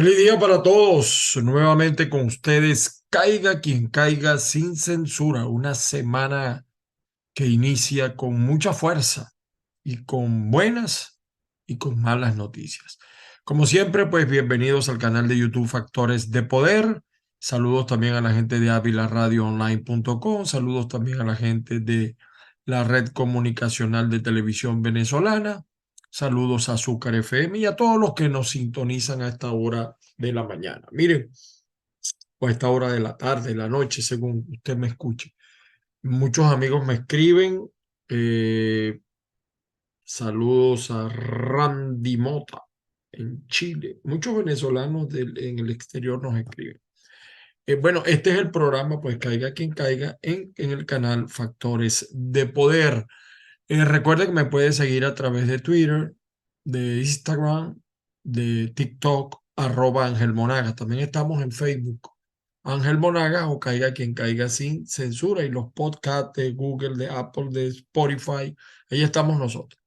Feliz día para todos. Nuevamente con ustedes, caiga quien caiga sin censura. Una semana que inicia con mucha fuerza y con buenas y con malas noticias. Como siempre, pues bienvenidos al canal de YouTube Factores de Poder. Saludos también a la gente de avilaradioonline.com. Saludos también a la gente de la red comunicacional de televisión venezolana. Saludos a Azúcar FM y a todos los que nos sintonizan a esta hora de la mañana. Miren, o a esta hora de la tarde, de la noche, según usted me escuche. Muchos amigos me escriben. eh, Saludos a Randy Mota en Chile. Muchos venezolanos en el exterior nos escriben. Bueno, este es el programa, pues caiga quien caiga, en el canal Factores de Poder. Recuerda que me puede seguir a través de Twitter, de Instagram, de TikTok, @Ángel Monaga. También estamos en Facebook, Ángel Monaga o Caiga quien caiga sin censura. Y los podcasts de Google, de Apple, de Spotify, ahí estamos nosotros.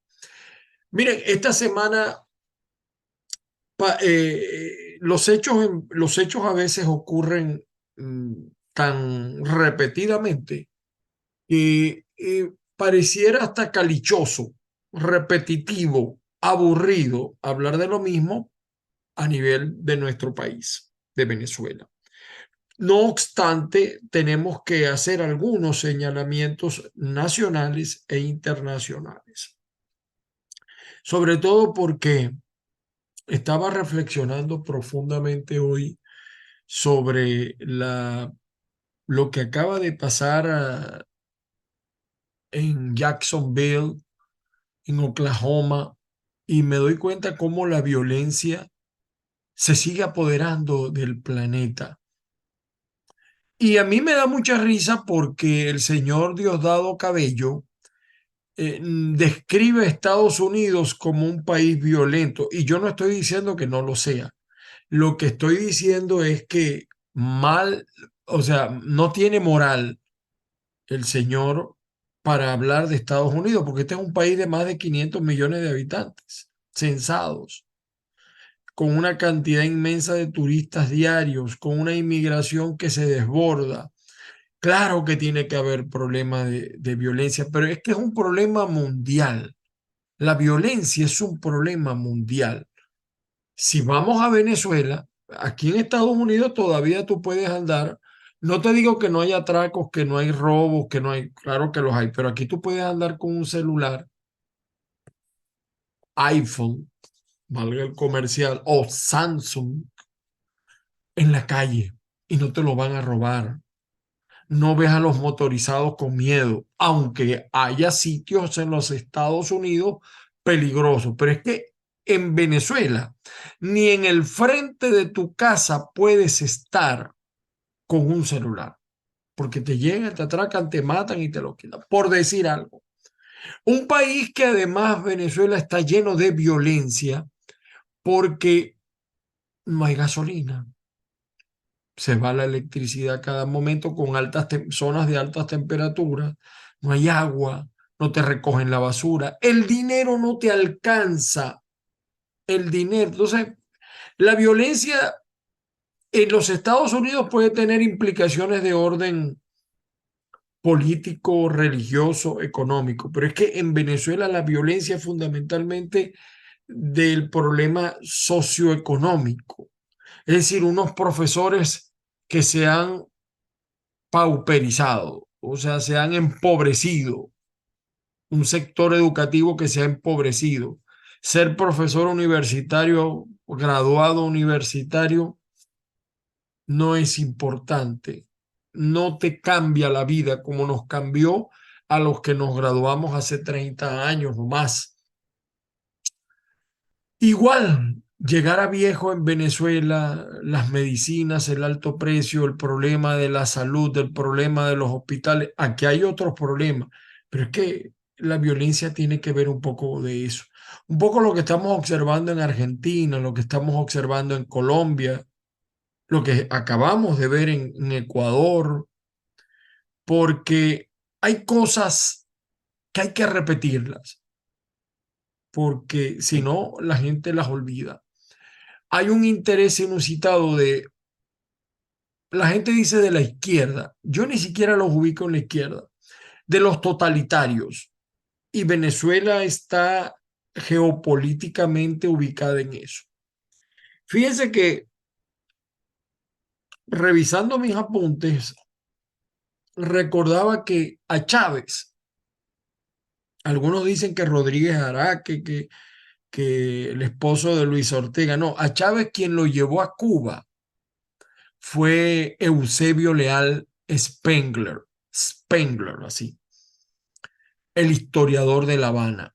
Miren, esta semana los hechos a veces ocurren tan repetidamente que pareciera hasta calichoso, repetitivo, aburrido hablar de lo mismo a nivel de nuestro país, de Venezuela. No obstante, tenemos que hacer algunos señalamientos nacionales e internacionales, sobre todo porque estaba reflexionando profundamente hoy sobre lo que acaba de pasar en Jacksonville, en Oklahoma, y me doy cuenta cómo la violencia se sigue apoderando del planeta. Y a mí me da mucha risa porque el señor Diosdado Cabello describe a Estados Unidos como un país violento, y yo no estoy diciendo que no lo sea. Lo que estoy diciendo es que mal, o sea, no tiene moral el señor para hablar de Estados Unidos, porque este es un país de más de 500 millones de habitantes, censados, con una cantidad inmensa de turistas diarios, con una inmigración que se desborda. Claro que tiene que haber problemas de violencia, pero es que es un problema mundial. La violencia es un problema mundial. Si vamos a Venezuela, aquí en Estados Unidos todavía tú puedes andar. No te digo que no hay atracos, que no hay robos, que no hay, claro que los hay, pero aquí tú puedes andar con un celular, iPhone, valga el comercial, o Samsung en la calle y no te lo van a robar. No ves a los motorizados con miedo, aunque haya sitios en los Estados Unidos peligrosos. Pero es que en Venezuela, ni en el frente de tu casa puedes estar con un celular, porque te llegan, te atracan, te matan y te lo quitan, por decir algo. Un país que además Venezuela está lleno de violencia porque no hay gasolina. Se va la electricidad a cada momento con zonas de altas temperaturas, no hay agua, no te recogen la basura, el dinero no te alcanza, el dinero. Entonces, la violencia en los Estados Unidos puede tener implicaciones de orden político, religioso, económico, pero es que en Venezuela la violencia es fundamentalmente del problema socioeconómico, es decir, unos profesores que se han pauperizado, o sea, se han empobrecido, un sector educativo que se ha empobrecido. Ser profesor universitario, graduado universitario, no es importante, no te cambia la vida como nos cambió a los que nos graduamos hace 30 años o más. Igual, llegar a viejo en Venezuela, las medicinas, el alto precio, el problema de la salud, el problema de los hospitales, aquí hay otros problemas, pero es que la violencia tiene que ver un poco de eso. Un poco lo que estamos observando en Argentina, lo que estamos observando en Colombia, lo que acabamos de ver en Ecuador, porque hay cosas que hay que repetirlas, porque si no, la gente las olvida. hay un interés inusitado de, la gente dice de la izquierda, yo ni siquiera los ubico en la izquierda, de los totalitarios. Y Venezuela está geopolíticamente ubicada en eso. Fíjense que revisando mis apuntes, recordaba que a Chávez, algunos dicen que Rodríguez Araque, que el esposo de Luis Ortega, no, a Chávez quien lo llevó a Cuba fue Eusebio Leal Spengler, Spengler, así, el historiador de La Habana.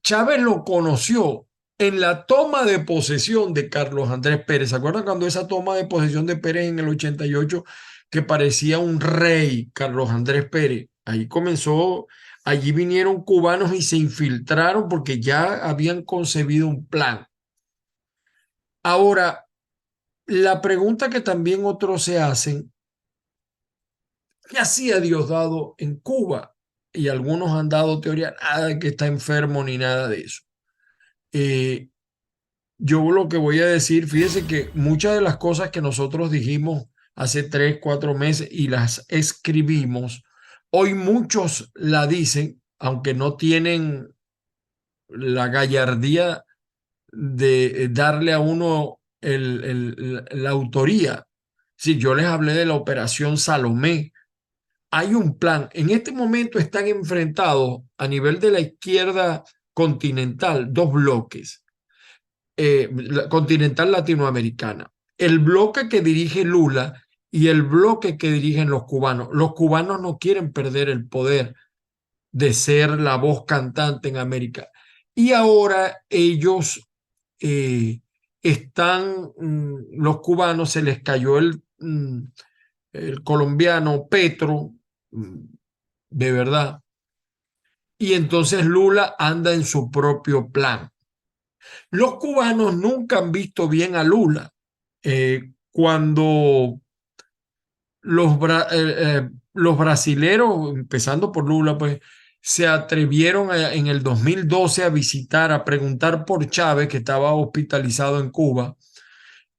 Chávez lo conoció en la toma de posesión de Carlos Andrés Pérez. ¿Se acuerdan cuando esa toma de posesión de Pérez en el 88 que parecía un rey, Carlos Andrés Pérez? Ahí comenzó, allí vinieron cubanos y se infiltraron porque ya habían concebido un plan. Ahora, la pregunta que también otros se hacen, ¿qué hacía Diosdado en Cuba? Y algunos han dado teoría, nada de que está enfermo ni nada de eso. Eh, Yo lo que voy a decir, fíjese que muchas de las cosas que nosotros dijimos hace 3, 4 meses y las escribimos, hoy muchos la dicen, aunque no tienen la gallardía de darle a uno la autoría. Si yo les hablé de la operación Salomé, hay un plan. En este momento están enfrentados a nivel de la izquierda continental dos bloques continental latinoamericana. El bloque que dirige Lula y el bloque que dirigen los cubanos. Los cubanos no quieren perder el poder de ser la voz cantante en América. Y ahora ellos están, los cubanos se les cayó el colombiano Petro, de verdad. Y entonces Lula anda en su propio plan. Los cubanos nunca han visto bien a Lula. Cuando los brasileros, empezando por Lula, pues se atrevieron en el 2012 a visitar, a preguntar por Chávez, que estaba hospitalizado en Cuba.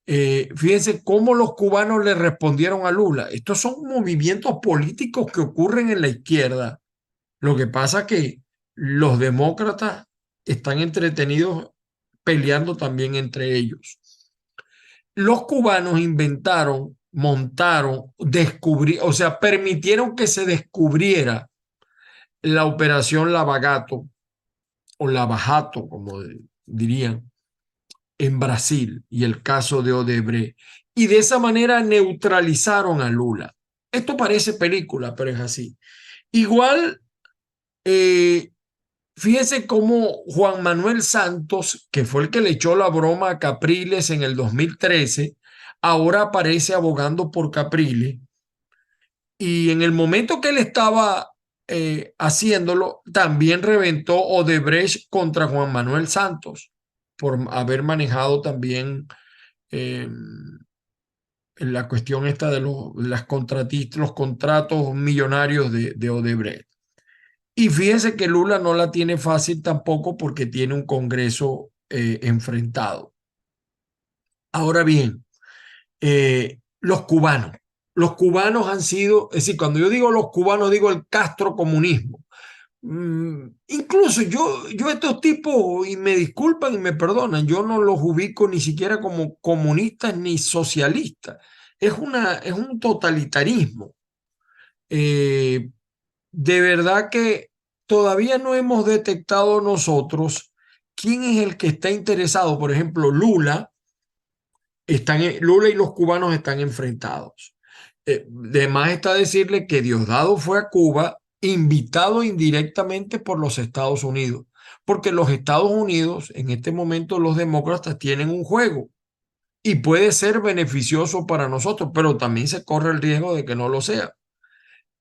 Fíjense cómo los cubanos le respondieron a Lula. Estos son movimientos políticos que ocurren en la izquierda. Lo que pasa es que los demócratas están entretenidos peleando también entre ellos. Los cubanos inventaron, montaron, descubrieron, o sea, permitieron que se descubriera la operación Lavagato o Lavajato, como dirían, en Brasil y el caso de Odebrecht. Y de esa manera neutralizaron a Lula. Esto parece película, pero es así. Igual, eh, fíjese cómo Juan Manuel Santos, que fue el que le echó la broma a Capriles en el 2013, ahora aparece abogando por Capriles. Y en el momento que él estaba haciéndolo, también reventó Odebrecht contra Juan Manuel Santos por haber manejado también eh, la cuestión esta de los contratistas, los contratos millonarios de Odebrecht. Y fíjense que Lula no la tiene fácil tampoco porque tiene un Congreso enfrentado. Ahora bien, los cubanos han sido, es decir, cuando yo digo los cubanos, digo el Castro comunismo. Incluso yo estos tipos, y me disculpan y me perdonan, yo no los ubico ni siquiera como comunistas ni socialistas. Es un totalitarismo. Eh, de verdad que todavía no hemos detectado nosotros quién es el que está interesado. Por ejemplo, Lula y los cubanos están enfrentados. De más está decirle que Diosdado fue a Cuba invitado indirectamente por los Estados Unidos, porque los Estados Unidos, en este momento los demócratas tienen un juego y puede ser beneficioso para nosotros, pero también se corre el riesgo de que no lo sea.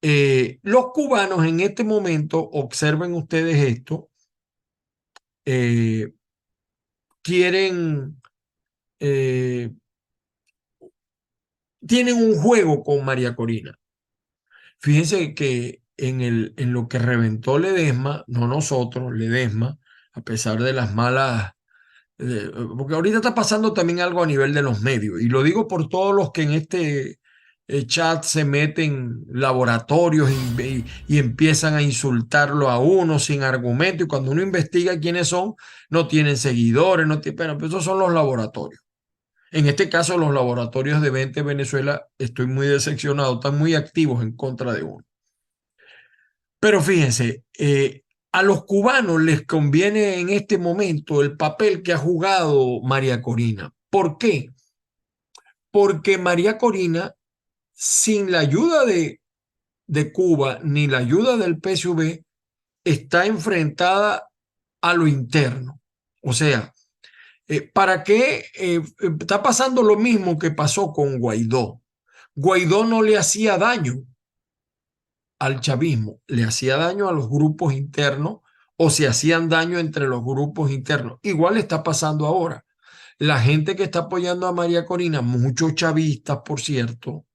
Los cubanos en este momento, observen ustedes esto, eh, quieren, eh, tienen un juego con María Corina. Fíjense que en lo que reventó Ledesma, no nosotros, Ledesma, a pesar de las malas Porque ahorita está pasando también algo a nivel de los medios, y lo digo por todos los que en este chat se meten laboratorios y empiezan a insultarlo a uno sin argumento, y cuando uno investiga quiénes son, no tienen seguidores, no tienen, pero esos son los laboratorios. En este caso, los laboratorios de Vente Venezuela, estoy muy decepcionado, están muy activos en contra de uno. Pero fíjense, a los cubanos les conviene en este momento el papel que ha jugado María Corina. ¿Por qué? Porque María Corina, sin la ayuda de Cuba ni la ayuda del PSUV, está enfrentada a lo interno. O sea, ¿para qué está pasando lo mismo que pasó con Guaidó? Guaidó no le hacía daño al chavismo, le hacía daño a los grupos internos o se hacían daño entre los grupos internos. Igual está pasando ahora. La gente que está apoyando a María Corina, muchos chavistas, por cierto,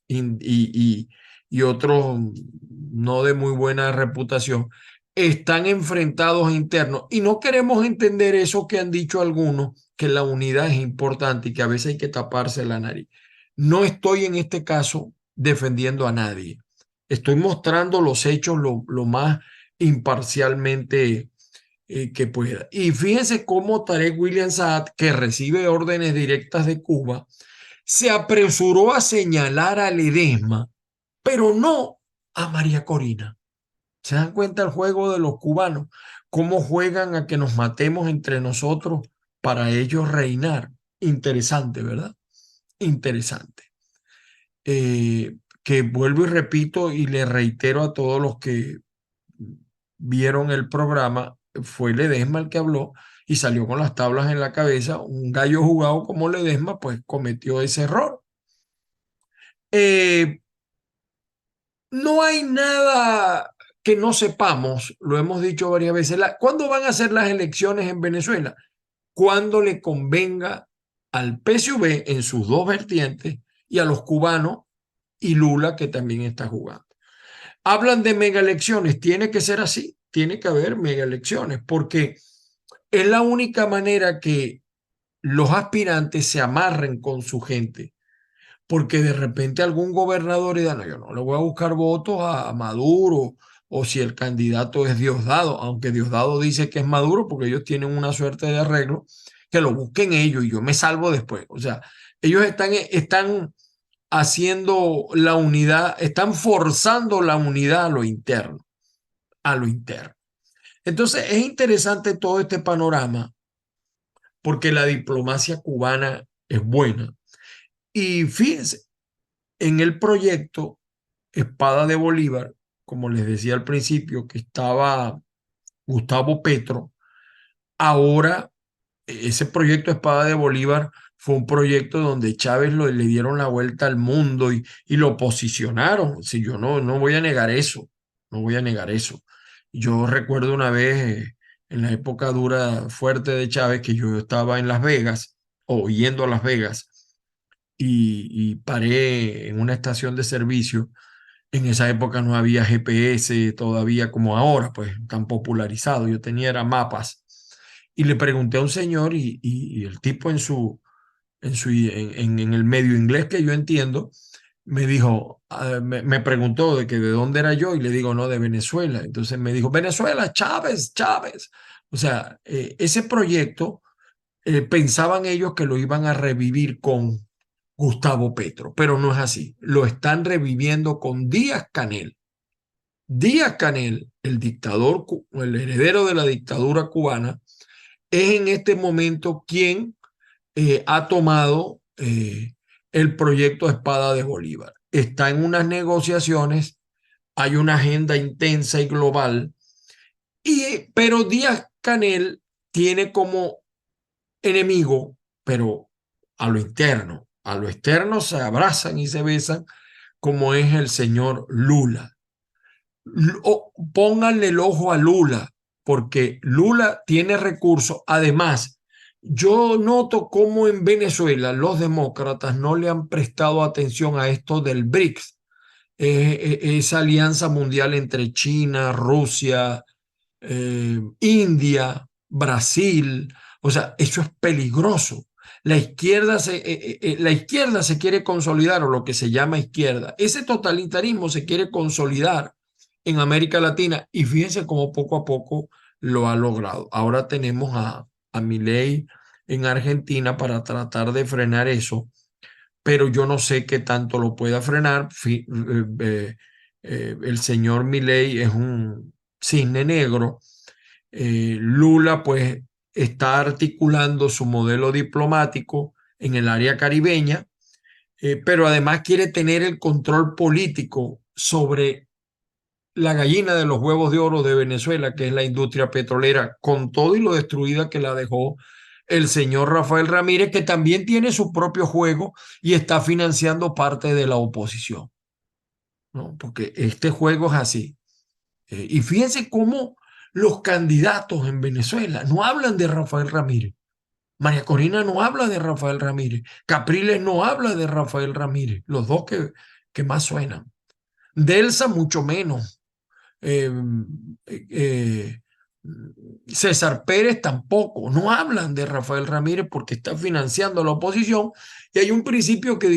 y otros no de muy buena reputación, están enfrentados internos. Y no queremos entender eso que han dicho algunos, que la unidad es importante y que a veces hay que taparse la nariz. No estoy en este caso defendiendo a nadie. Estoy mostrando los hechos lo más imparcialmente que pueda. Y fíjense cómo Tarek William Saad, que recibe órdenes directas de Cuba, se apresuró a señalar a Ledesma, pero no a María Corina. ¿Se dan cuenta el juego de los cubanos? ¿Cómo juegan a que nos matemos entre nosotros para ellos reinar? Interesante, ¿verdad? Interesante. Que vuelvo y repito y le reitero a todos los que vieron el programa, fue Ledesma el que habló y salió con las tablas en la cabeza. Un gallo jugado como Ledesma, pues cometió ese error. Eh, no hay nada que no sepamos, lo hemos dicho varias veces. ¿Cuándo van a ser las elecciones en Venezuela? Cuando le convenga al PSUV en sus dos vertientes y a los cubanos y Lula que también está jugando. Hablan de mega elecciones, tiene que ser así, tiene que haber mega elecciones, porque es la única manera que los aspirantes se amarren con su gente, porque de repente algún gobernador diga, no, yo no le voy a buscar votos a Maduro, o si el candidato es Diosdado, aunque Diosdado dice que es Maduro, porque ellos tienen una suerte de arreglo, que lo busquen ellos y yo me salvo después. O sea, ellos están haciendo la unidad, están forzando la unidad a lo interno, a lo interno. Entonces es interesante todo este panorama porque la diplomacia cubana es buena. Y fíjense, en el proyecto Espada de Bolívar, como les decía al principio, que estaba Gustavo Petro, ahora ese proyecto Espada de Bolívar fue un proyecto donde Chávez le dieron la vuelta al mundo y lo posicionaron. Si yo no voy a negar eso, no voy a negar eso. Yo recuerdo una vez, en la época dura, fuerte de Chávez, que yo estaba en Las Vegas, o yendo a Las Vegas, y paré en una estación de servicio. En esa época no había GPS todavía como ahora, pues tan popularizado. Yo tenía era mapas. Y le pregunté a un señor y el tipo en el medio inglés que yo entiendo, me dijo, me preguntó de dónde era yo y le digo, no, de Venezuela. Entonces me dijo, Venezuela, Chávez, Chávez. O sea, ese proyecto pensaban ellos que lo iban a revivir con Gustavo Petro, pero no es así. Lo están reviviendo con Díaz Canel. Díaz Canel, el dictador, el heredero de la dictadura cubana, es en este momento quien ha tomado el proyecto Espada de Bolívar. Está en unas negociaciones, hay una agenda intensa y global, pero Díaz Canel tiene como enemigo, pero a lo interno, a lo externo se abrazan y se besan, como es el señor Lula. Pónganle el ojo a Lula, porque Lula tiene recursos. Además, yo noto cómo en Venezuela los demócratas no le han prestado atención a esto del BRICS, esa alianza mundial entre China, Rusia, India, Brasil. O sea, eso es peligroso. La izquierda se quiere consolidar, o lo que se llama izquierda. Ese totalitarismo se quiere consolidar en América Latina y fíjense cómo poco a poco lo ha logrado. Ahora tenemos a Milei en Argentina para tratar de frenar eso, pero yo no sé qué tanto lo pueda frenar. El señor Milei es un cisne negro. Lula pues está articulando su modelo diplomático en el área caribeña, pero además quiere tener el control político sobre la gallina de los huevos de oro de Venezuela, que es la industria petrolera, con todo y lo destruida que la dejó el señor Rafael Ramírez, que también tiene su propio juego y está financiando parte de la oposición, ¿no? Porque este juego es así. Y fíjense cómo los candidatos en Venezuela no hablan de Rafael Ramírez. María Corina no habla de Rafael Ramírez. Capriles no habla de Rafael Ramírez. Los dos que más suenan. Delsa mucho menos. Eh, eh, César Pérez tampoco. No hablan de Rafael Ramírez porque está financiando a la oposición. Y hay un principio que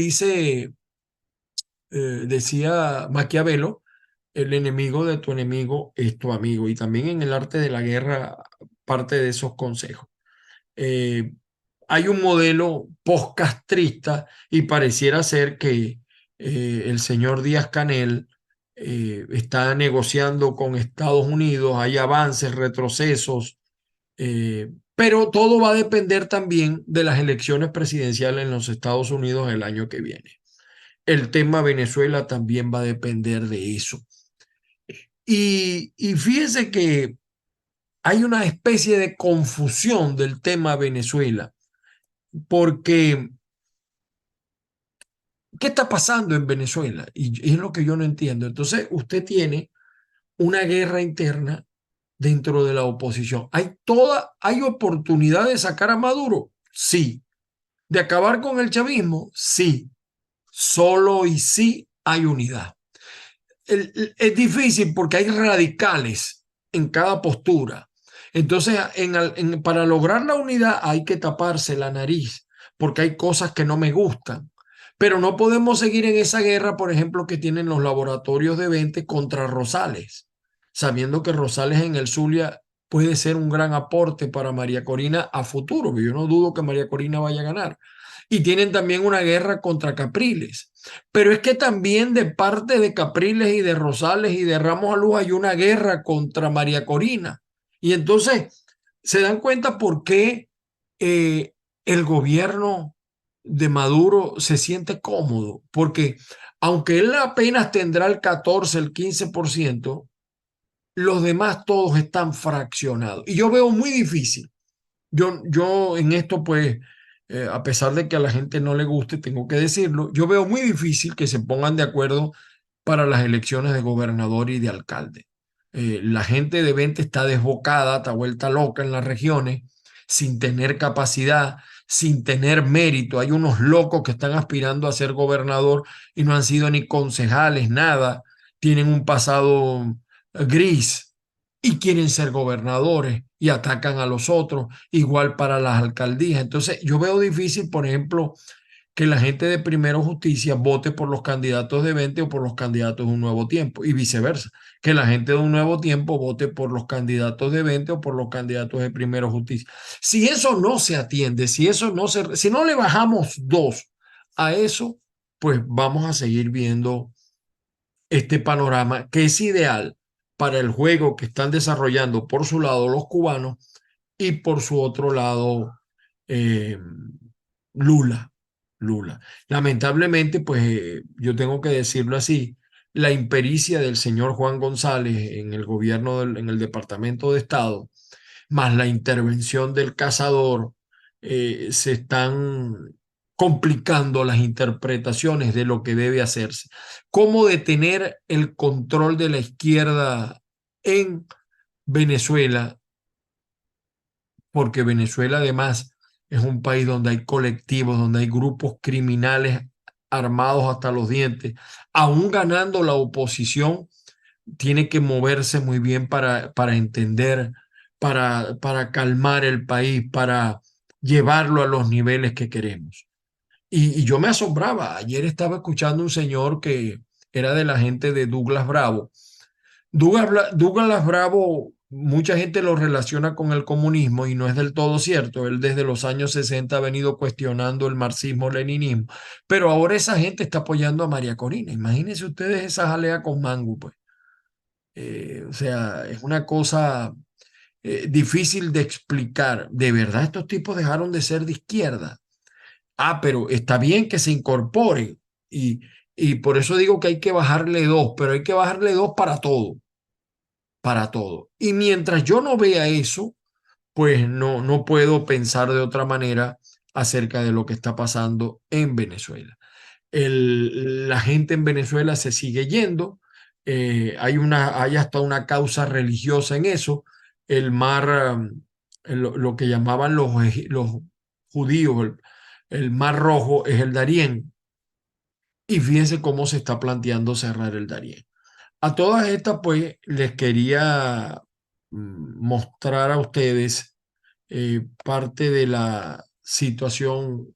decía Maquiavelo, el enemigo de tu enemigo es tu amigo. Y también en el arte de la guerra, parte de esos consejos. Eh, Hay un modelo postcastrista y pareciera ser que el señor Díaz-Canel está negociando con Estados Unidos, hay avances, retrocesos, pero todo va a depender también de las elecciones presidenciales en los Estados Unidos el año que viene. El tema Venezuela también va a depender de eso. Y fíjense que hay una especie de confusión del tema Venezuela, porque ¿qué está pasando en Venezuela? Y es lo que yo no entiendo. Entonces, usted tiene una guerra interna dentro de la oposición. ¿Hay oportunidad de sacar a Maduro? Sí. ¿De acabar con el chavismo? Sí. Solo y sí hay unidad. Es difícil porque hay radicales en cada postura. Entonces, para lograr la unidad hay que taparse la nariz porque hay cosas que no me gustan. Pero no podemos seguir en esa guerra, por ejemplo, que tienen los laboratorios de Vente contra Rosales, sabiendo que Rosales en el Zulia puede ser un gran aporte para María Corina a futuro, que yo no dudo que María Corina vaya a ganar. Y tienen también una guerra contra Capriles. Pero es que también de parte de Capriles y de Rosales y de Ramos Alú hay una guerra contra María Corina. Y entonces se dan cuenta por qué el gobierno de Maduro se siente cómodo, porque aunque él apenas tendrá el 14, el 15%, los demás todos están fraccionados. Y yo veo muy difícil. Yo en esto, pues, a pesar de que a la gente no le guste, tengo que decirlo, yo veo muy difícil que se pongan de acuerdo para las elecciones de gobernador y de alcalde. La gente de Vente está desbocada, está vuelta loca en las regiones, sin tener capacidad, sin tener mérito. Hay unos locos que están aspirando a ser gobernador y no han sido ni concejales, nada. Tienen un pasado gris y quieren ser gobernadores y atacan a los otros, igual para las alcaldías. Entonces, yo veo difícil, por ejemplo, que la gente de Primero Justicia vote por los candidatos de Vente o por los candidatos de Un Nuevo Tiempo y viceversa, que la gente de Un Nuevo Tiempo vote por los candidatos de Vente o por los candidatos de Primero Justicia. Si eso no se atiende, si no le bajamos dos a eso, pues vamos a seguir viendo este panorama que es ideal para el juego que están desarrollando por su lado los cubanos y por su otro lado eh, Lula. Lula. Lamentablemente, pues yo tengo que decirlo así, la impericia del señor Juan González en el gobierno, en el Departamento de Estado, más la intervención del cazador, se están complicando las interpretaciones de lo que debe hacerse. ¿Cómo detener el control de la izquierda en Venezuela? Porque Venezuela además es un país donde hay colectivos, donde hay grupos criminales armados hasta los dientes. Aún ganando la oposición, tiene que moverse muy bien para entender para calmar el país, para llevarlo a los niveles que queremos. Y yo me asombraba. Ayer estaba escuchando un señor que era de la gente de Douglas Bravo. Douglas Bravo, mucha gente lo relaciona con el comunismo y no es del todo cierto. Él desde los años 60 ha venido cuestionando el marxismo-leninismo, pero ahora esa gente está apoyando a María Corina. Imagínense ustedes esa jalea con mango, pues. O sea, es una cosa difícil de explicar. ¿De verdad estos tipos dejaron de ser de izquierda? Ah, pero está bien que se incorporen y por eso digo que hay que bajarle dos, pero hay que bajarle dos para todo, para todo. Y mientras yo no vea eso, pues no puedo pensar de otra manera acerca de lo que está pasando en Venezuela. La gente en Venezuela se sigue yendo, hay hasta una causa religiosa en eso. El mar, lo que llamaban los judíos, el mar rojo es el Darién. Y fíjense cómo se está planteando cerrar el Darién. A todas estas, pues, les quería mostrar a ustedes parte de la situación,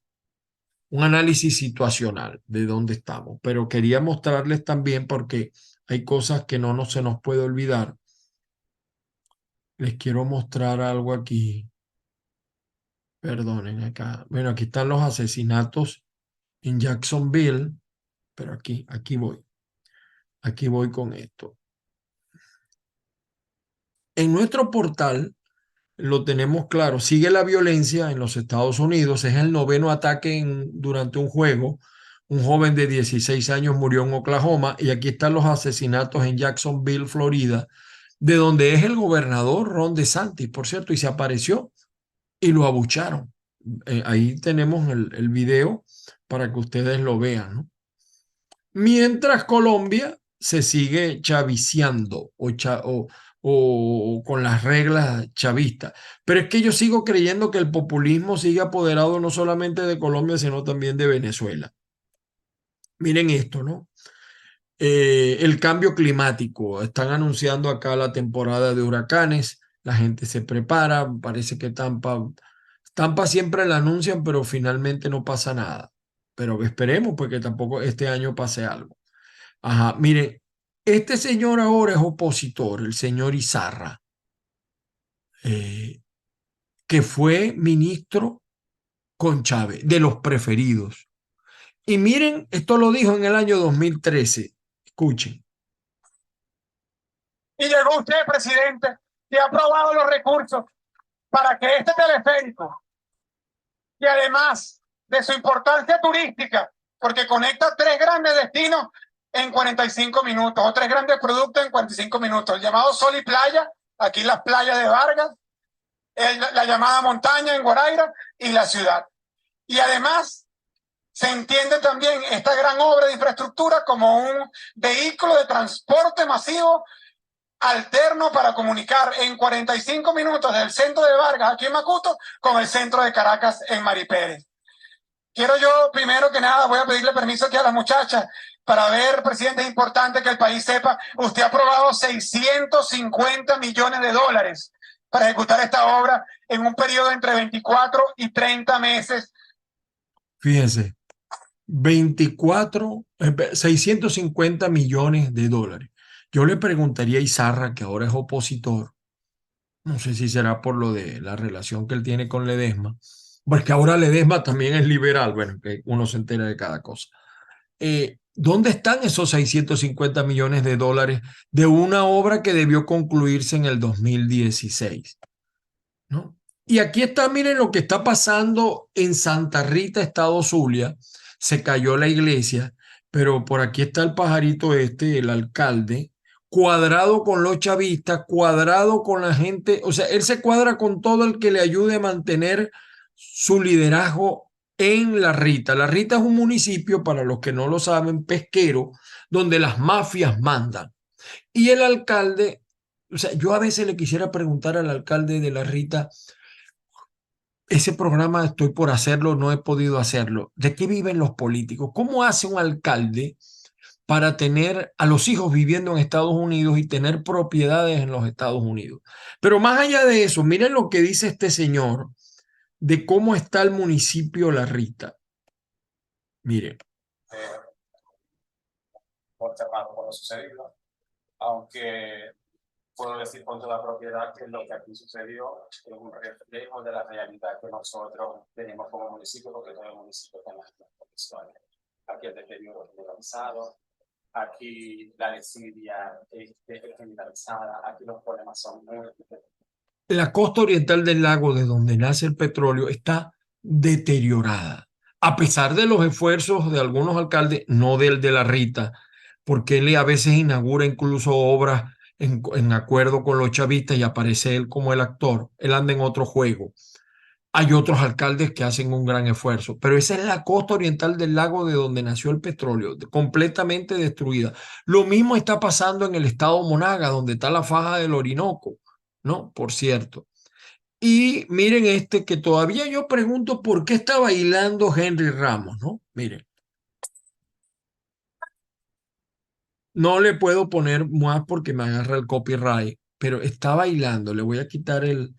un análisis situacional de dónde estamos, pero quería mostrarles también porque hay cosas que se nos puede olvidar. Les quiero mostrar algo aquí. Perdonen acá. Bueno, aquí están los asesinatos en Jacksonville, pero aquí voy con esto. En nuestro portal lo tenemos claro. Sigue la violencia en los Estados Unidos. Es el noveno ataque durante un juego. Un joven de 16 años murió en Oklahoma y aquí están los asesinatos en Jacksonville, Florida, de donde es el gobernador Ron DeSantis, por cierto, y se apareció y lo abucharon. Ahí tenemos el video para que ustedes lo vean, ¿no? Mientras Colombia se sigue chaviciando o con las reglas chavistas. Pero es que yo sigo creyendo que el populismo sigue apoderado no solamente de Colombia, sino también de Venezuela. Miren esto, ¿no? El cambio climático. Están anunciando acá la temporada de huracanes. La gente se prepara. Parece que Tampa siempre la anuncian, pero finalmente no pasa nada. Pero esperemos porque tampoco este año pase algo. Ajá, mire, este señor ahora es opositor, el señor Izarra, eh, que fue ministro con Chávez, de los preferidos. Y miren, esto lo dijo en el año 2013. Escuchen. Y llegó usted, presidente, y ha aprobado los recursos para que este teleférico, y además de su importancia turística, porque conecta tres grandes destinos en 45 minutos, o tres grandes productos en 45 minutos, el llamado Sol y Playa, aquí las playas de Vargas, la llamada montaña en Guaraira y la ciudad. Y además se entiende también esta gran obra de infraestructura como un vehículo de transporte masivo alterno para comunicar en 45 minutos del centro de Vargas aquí en Macuto con el centro de Caracas en Maripérez. Quiero yo, primero que nada, voy a pedirle permiso aquí a las muchachas para ver, presidente, es importante que el país sepa, usted ha aprobado 650 millones de dólares para ejecutar esta obra en un periodo entre 24 y 30 meses. Fíjense, 650 millones de dólares. Yo le preguntaría a Izarra, que ahora es opositor, no sé si será por lo de la relación que él tiene con Ledesma, porque ahora Ledesma también es liberal, bueno, que uno se entera de cada cosa. ¿Dónde están esos 650 millones de dólares de una obra que debió concluirse en el 2016? ¿No? Y aquí está, miren lo que está pasando en Santa Rita, Estado Zulia. Se cayó la iglesia, pero por aquí está el pajarito este, el alcalde, cuadrado con los chavistas, cuadrado con la gente, o sea, él se cuadra con todo el que le ayude a mantener su liderazgo en La Rita. La Rita es un municipio, para los que no lo saben, pesquero, donde las mafias mandan. Y el alcalde, o sea, yo a veces le quisiera preguntar al alcalde de La Rita, ese programa estoy por hacerlo, no he podido hacerlo. ¿De qué viven los políticos? ¿Cómo hace un alcalde para tener a los hijos viviendo en Estados Unidos y tener propiedades en los Estados Unidos. Pero más allá de eso, miren lo que dice este señor de cómo está el municipio La Rita. Miren. Por lo sucedido, aunque puedo decir con toda propiedad que lo que aquí sucedió es un reflejo de la realidad que nosotros tenemos como municipio, porque todo el municipio tiene las condiciones. Aquí el deterioro generalizado, aquí la desidia es generalizada, aquí los problemas son muy... La costa oriental del lago de donde nace el petróleo está deteriorada, a pesar de los esfuerzos de algunos alcaldes, no del de La Rita, porque él a veces inaugura incluso obras en acuerdo con los chavistas y aparece él como el actor, él anda en otro juego. Hay otros alcaldes que hacen un gran esfuerzo, pero esa es la costa oriental del lago de donde nació el petróleo, completamente destruida. Lo mismo está pasando en el estado Monaga, donde está la faja del Orinoco, ¿no? Por cierto. Y miren este que todavía yo pregunto por qué está bailando Henry Ramos, ¿no? Miren, no le puedo poner más porque me agarra el copyright, pero está bailando. Le voy a quitar el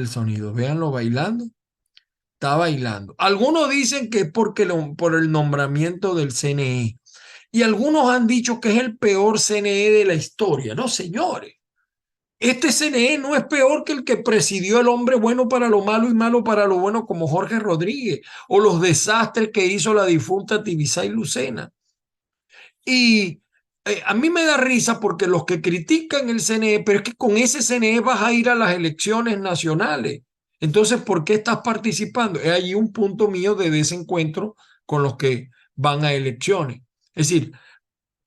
sonido. Véanlo bailando. Está bailando. Algunos dicen que es porque por el nombramiento del CNE. Y algunos han dicho que es el peor CNE de la historia. No, señores. Este CNE no es peor que el que presidió el hombre bueno para lo malo y malo para lo bueno como Jorge Rodríguez o los desastres que hizo la difunta Tibisay Lucena. Y a mí me da risa porque los que critican el CNE, pero es que con ese CNE vas a ir a las elecciones nacionales. Entonces, ¿por qué estás participando? Es allí un punto mío de desencuentro con los que van a elecciones. Es decir,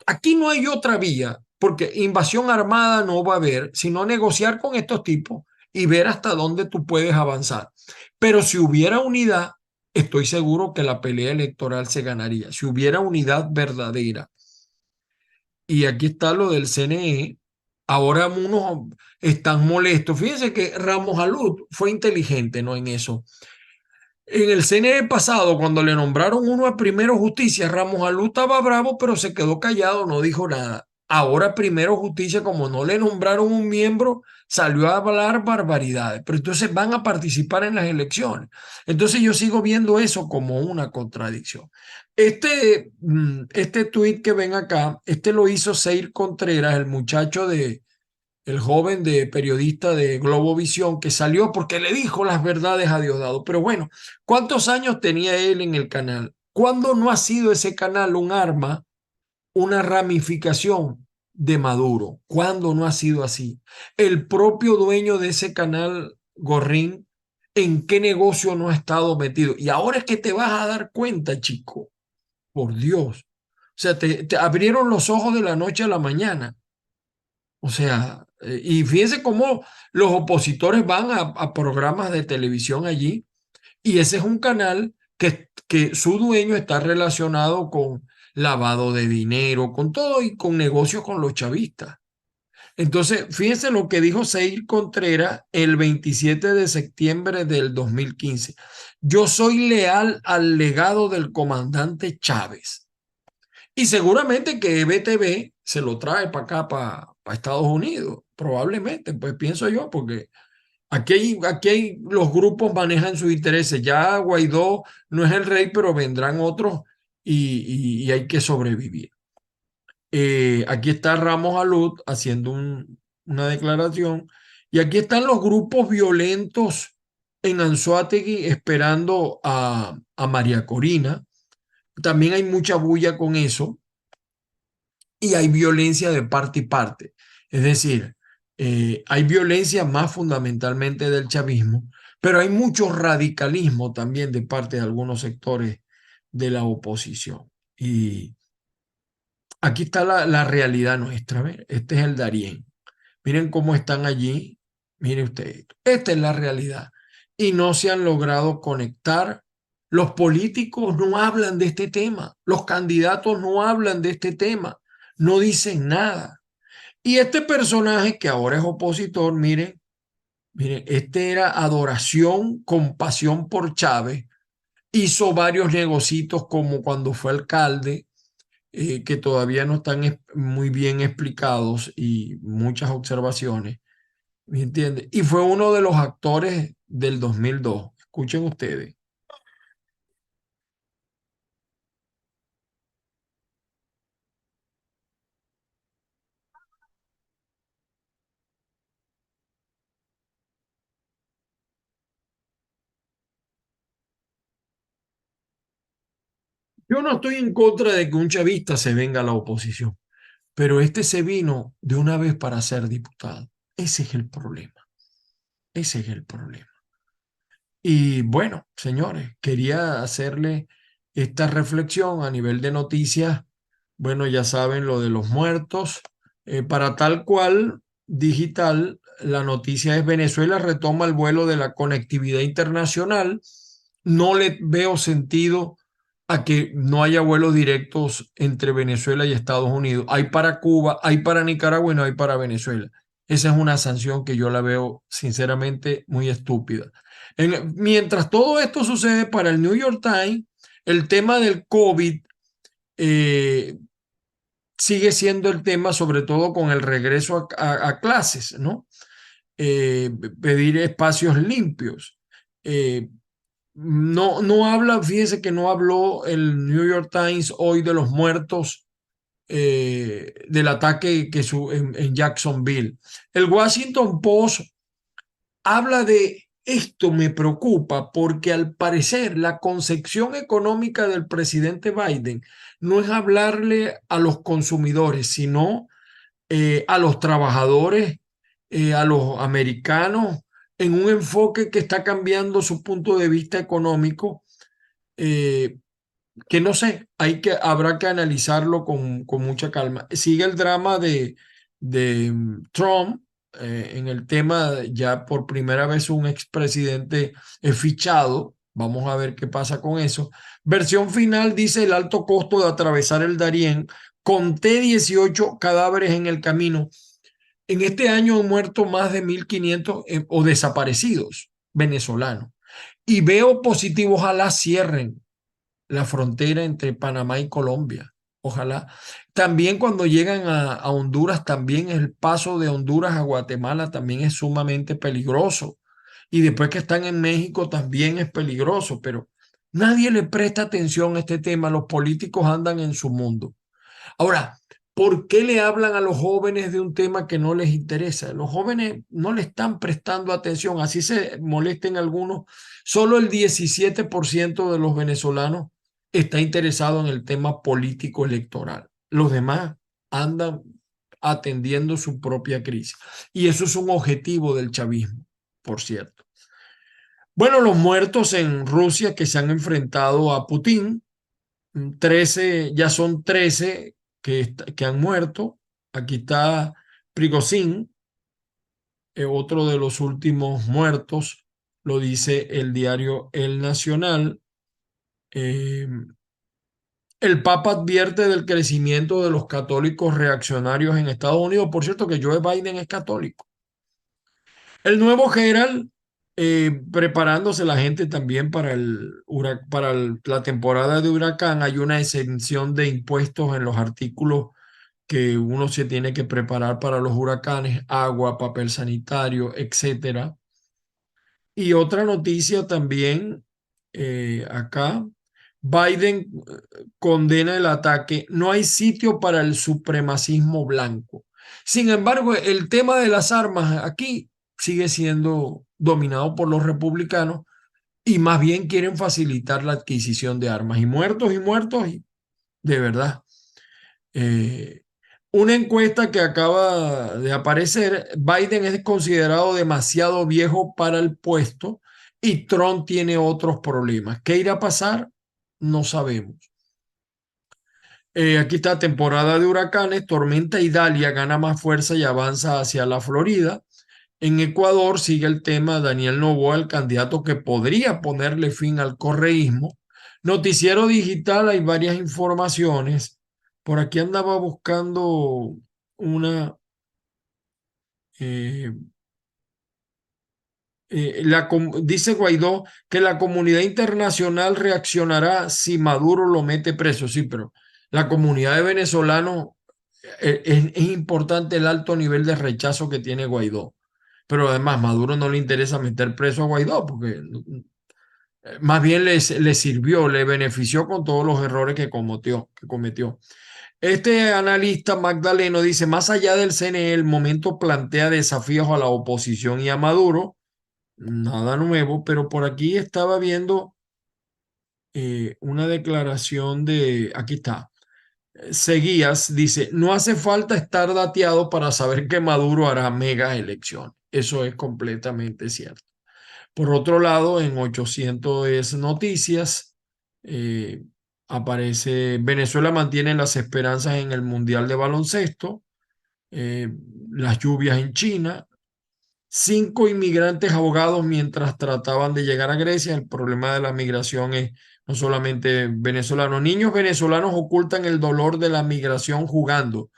aquí no hay otra vía, porque invasión armada no va a haber, sino negociar con estos tipos y ver hasta dónde tú puedes avanzar. Pero si hubiera unidad, estoy seguro que la pelea electoral se ganaría. Si hubiera unidad verdadera. Y aquí está lo del CNE. Ahora unos están molestos. Fíjense que Ramos Alud fue inteligente, ¿no? En eso. En el CNE pasado, cuando le nombraron uno a Primero Justicia, Ramos Alú estaba bravo, pero se quedó callado, no dijo nada. Ahora Primero Justicia, como no le nombraron un miembro, salió a hablar barbaridades. Pero entonces van a participar en las elecciones. Entonces yo sigo viendo eso como una contradicción. Este tuit que ven acá, este lo hizo Seir Contreras, el muchacho el joven de periodista de Globovisión que salió porque le dijo las verdades a Diosdado. Pero bueno, ¿cuántos años tenía él en el canal? ¿Cuándo no ha sido ese canal un arma, una ramificación de Maduro? ¿Cuándo no ha sido así? El propio dueño de ese canal, Gorrín, ¿en qué negocio no ha estado metido? Y ahora es que te vas a dar cuenta, chico, por Dios. O sea, te abrieron los ojos de la noche a la mañana. O sea, y fíjense cómo los opositores van a programas de televisión allí y ese es un canal que su dueño está relacionado con lavado de dinero, con todo y con negocios con los chavistas. Entonces, fíjense lo que dijo Seir Contreras el 27 de septiembre del 2015. Yo soy leal al legado del comandante Chávez. Y seguramente que BTV se lo trae para acá, para Estados Unidos, probablemente, pues pienso yo, porque los grupos manejan sus intereses. Ya Guaidó no es el rey, pero vendrán otros y hay que sobrevivir. Aquí está Ramos Alud haciendo una declaración y aquí están los grupos violentos en Anzoátegui esperando a María Corina. También hay mucha bulla con eso y hay violencia de parte y parte. Es decir, hay violencia más fundamentalmente del chavismo, pero hay mucho radicalismo también de parte de algunos sectores de la oposición. Y aquí está la realidad nuestra. ¿Ve? Este es el Darién. Miren cómo están allí. Mire usted, esta es la realidad. Y no se han logrado conectar. Los políticos no hablan de este tema. Los candidatos no hablan de este tema. No dicen nada. Y este personaje que ahora es opositor, miren, este era adoración, compasión por Chávez. Hizo varios negocitos como cuando fue alcalde que todavía no están muy bien explicados y muchas observaciones, ¿me entiendes? Y fue uno de los actores del 2002. Escuchen ustedes. Yo no estoy en contra de que un chavista se venga a la oposición, pero este se vino de una vez para ser diputado. Ese es el problema. Ese es el problema. Y bueno, señores, quería hacerle esta reflexión a nivel de noticias. Bueno, ya saben lo de los muertos. Para tal cual digital, la noticia es Venezuela retoma el vuelo de la conectividad internacional. No le veo sentido a que no haya vuelos directos entre Venezuela y Estados Unidos. Hay para Cuba, hay para Nicaragua y no hay para Venezuela. Esa es una sanción que yo la veo sinceramente muy estúpida. Mientras todo esto sucede para el New York Times, el tema del COVID eh, sigue siendo el tema, sobre todo con el regreso a clases, ¿no? Pedir espacios limpios. Eh, no habla, fíjese que no habló el New York Times hoy de los muertos del ataque en Jacksonville. El Washington Post habla de esto, me preocupa porque al parecer la concepción económica del presidente Biden no es hablarle a los consumidores, sino a los trabajadores, a los americanos, en un enfoque que está cambiando su punto de vista económico, eh, que no sé, habrá que analizarlo con mucha calma. Sigue el drama de Trump en el tema, ya por primera vez un expresidente es fichado. Vamos a ver qué pasa con eso. Versión final dice el alto costo de atravesar el Darién. Conté 18 cadáveres en el camino. En este año han muerto más de 1.500 o desaparecidos venezolanos. Y veo positivo, ojalá cierren la frontera entre Panamá y Colombia. Ojalá. También cuando llegan a Honduras, también el paso de Honduras a Guatemala también es sumamente peligroso. Y después que están en México también es peligroso, pero nadie le presta atención a este tema. Los políticos andan en su mundo. Ahora, ¿por qué le hablan a los jóvenes de un tema que no les interesa? Los jóvenes no le están prestando atención, así se molesten algunos. Solo el 17% de los venezolanos está interesado en el tema político electoral. Los demás andan atendiendo su propia crisis. Y eso es un objetivo del chavismo, por cierto. Bueno, los muertos en Rusia que se han enfrentado a Putin, 13, ya son 13 que han muerto. Aquí está Prigozhin, otro de los últimos muertos, lo dice el diario El Nacional. Eh, el Papa advierte del crecimiento de los católicos reaccionarios en Estados Unidos. Por cierto, que Joe Biden es católico. El nuevo Herald, preparándose la gente también para la temporada de huracán. Hay una exención de impuestos en los artículos que uno se tiene que preparar para los huracanes, agua, papel sanitario, etcétera. Y otra noticia también acá, Biden condena el ataque, no hay sitio para el supremacismo blanco. Sin embargo, el tema de las armas aquí sigue siendo dominado por los republicanos y más bien quieren facilitar la adquisición de armas y muertos, y de verdad. Eh, una encuesta que acaba de aparecer, Biden es considerado demasiado viejo para el puesto y Trump tiene otros problemas. ¿Qué irá a pasar? No sabemos. Aquí está temporada de huracanes, tormenta Idalia gana más fuerza y avanza hacia la Florida. En Ecuador sigue el tema Daniel Noboa, el candidato que podría ponerle fin al correísmo. Noticiero digital, hay varias informaciones. Por aquí andaba buscando una. eh, dice Guaidó que la comunidad internacional reaccionará si Maduro lo mete preso. Sí, pero La comunidad de venezolanos, es importante el alto nivel de rechazo que tiene Guaidó. Pero además, Maduro no le interesa meter preso a Guaidó porque más bien le sirvió, le benefició con todos los errores que cometió. Este analista Magdaleno dice, más allá del CNE, el momento plantea desafíos a la oposición y a Maduro. Nada nuevo, pero por aquí estaba viendo una declaración aquí está. Seguías, dice, no hace falta estar dateado para saber que Maduro hará mega elección. Eso es completamente cierto. Por otro lado, en 800 Noticias eh, aparece, Venezuela mantiene las esperanzas en el Mundial de Baloncesto, eh, las lluvias en China, 5 inmigrantes ahogados mientras trataban de llegar a Grecia. El problema de la migración es no solamente venezolanos. Niños venezolanos ocultan el dolor de la migración jugando.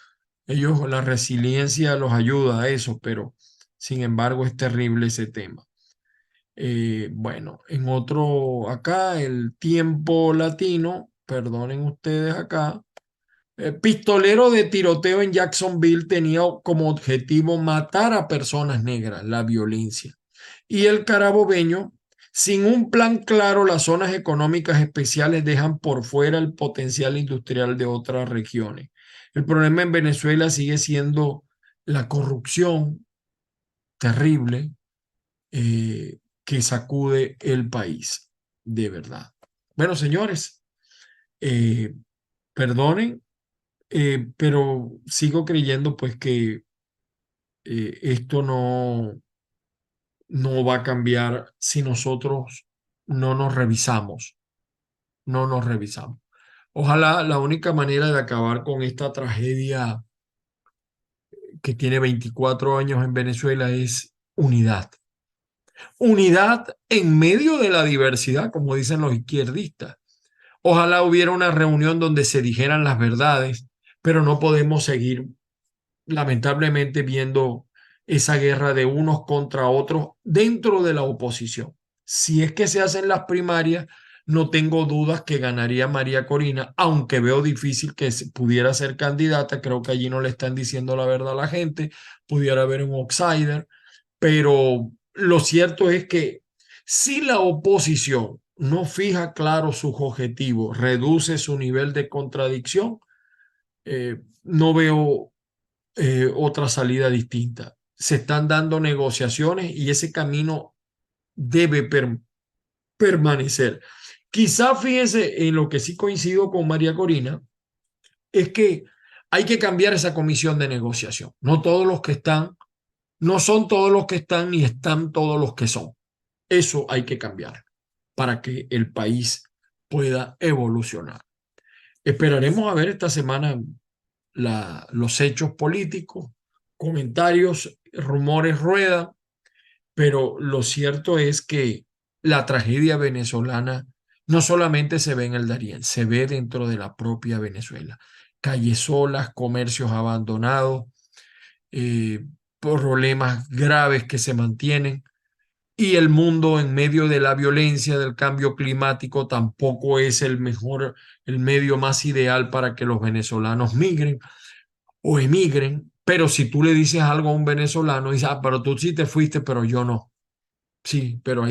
Ellos, la resiliencia los ayuda a eso, pero sin embargo es terrible ese tema. Bueno, en otro, acá, el tiempo latino, perdonen ustedes acá, pistolero de tiroteo en Jacksonville tenía como objetivo matar a personas negras, la violencia. Y el carabobeño, sin un plan claro, las zonas económicas especiales dejan por fuera el potencial industrial de otras regiones. El problema en Venezuela sigue siendo la corrupción terrible que sacude el país, de verdad. Bueno, señores, eh, perdonen, pero sigo creyendo pues que esto no va a cambiar si nosotros no nos revisamos, no nos revisamos. Ojalá la única manera de acabar con esta tragedia que tiene 24 años en Venezuela es unidad. Unidad en medio de la diversidad, como dicen los izquierdistas. Ojalá hubiera una reunión donde se dijeran las verdades, pero no podemos seguir lamentablemente viendo esa guerra de unos contra otros dentro de la oposición. Si es que se hacen las primarias, no tengo dudas que ganaría María Corina, aunque veo difícil que pudiera ser candidata. Creo que allí no le están diciendo la verdad a la gente, pudiera haber un outsider, pero lo cierto es que si la oposición no fija claro sus objetivos, reduce su nivel de contradicción, no veo otra salida distinta. Se están dando negociaciones y ese camino debe permanecer. Quizá fíjense en lo que sí coincido con María Corina, es que hay que cambiar esa comisión de negociación. No todos los que están, no son todos los que están ni están todos los que son. Eso hay que cambiar para que el país pueda evolucionar. Esperaremos a ver esta semana los hechos políticos, comentarios, rumores ruedan, pero lo cierto es que la tragedia venezolana no solamente se ve en el Darién, se ve dentro de la propia Venezuela. Calles solas, comercios abandonados, eh, problemas graves que se mantienen y el mundo en medio de la violencia del cambio climático tampoco es el mejor, el medio más ideal para que los venezolanos migren o emigren, pero si tú le dices algo a un venezolano, dice, ah, pero tú sí te fuiste, pero yo no. Sí, pero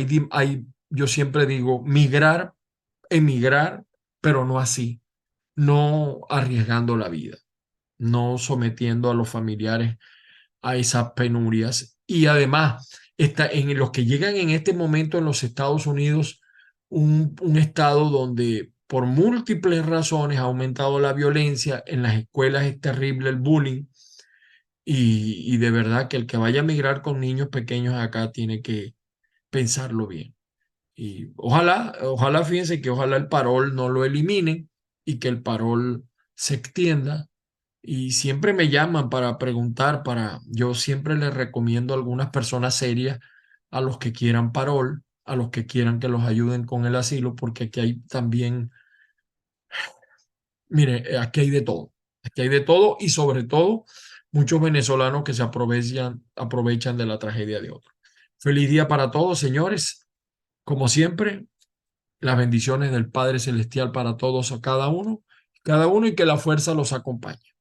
yo siempre digo, migrar, emigrar, pero no así, no arriesgando la vida, no sometiendo a los familiares a esas penurias. Y además, en los que llegan en este momento en los Estados Unidos, un estado donde por múltiples razones ha aumentado la violencia, en las escuelas es terrible el bullying, y de verdad que el que vaya a migrar con niños pequeños acá tiene que pensarlo bien. Y ojalá, fíjense que ojalá el parol no lo eliminen y que el parol se extienda. Y siempre me llaman para preguntar, yo siempre les recomiendo a algunas personas serias, a los que quieran parol, a los que quieran que los ayuden con el asilo, porque aquí hay también, mire, aquí hay de todo. Aquí hay de todo y sobre todo muchos venezolanos que se aprovechan de la tragedia de otros. Feliz día para todos, señores. Como siempre, las bendiciones del Padre Celestial para todos, a cada uno. cada uno y que la fuerza los acompañe.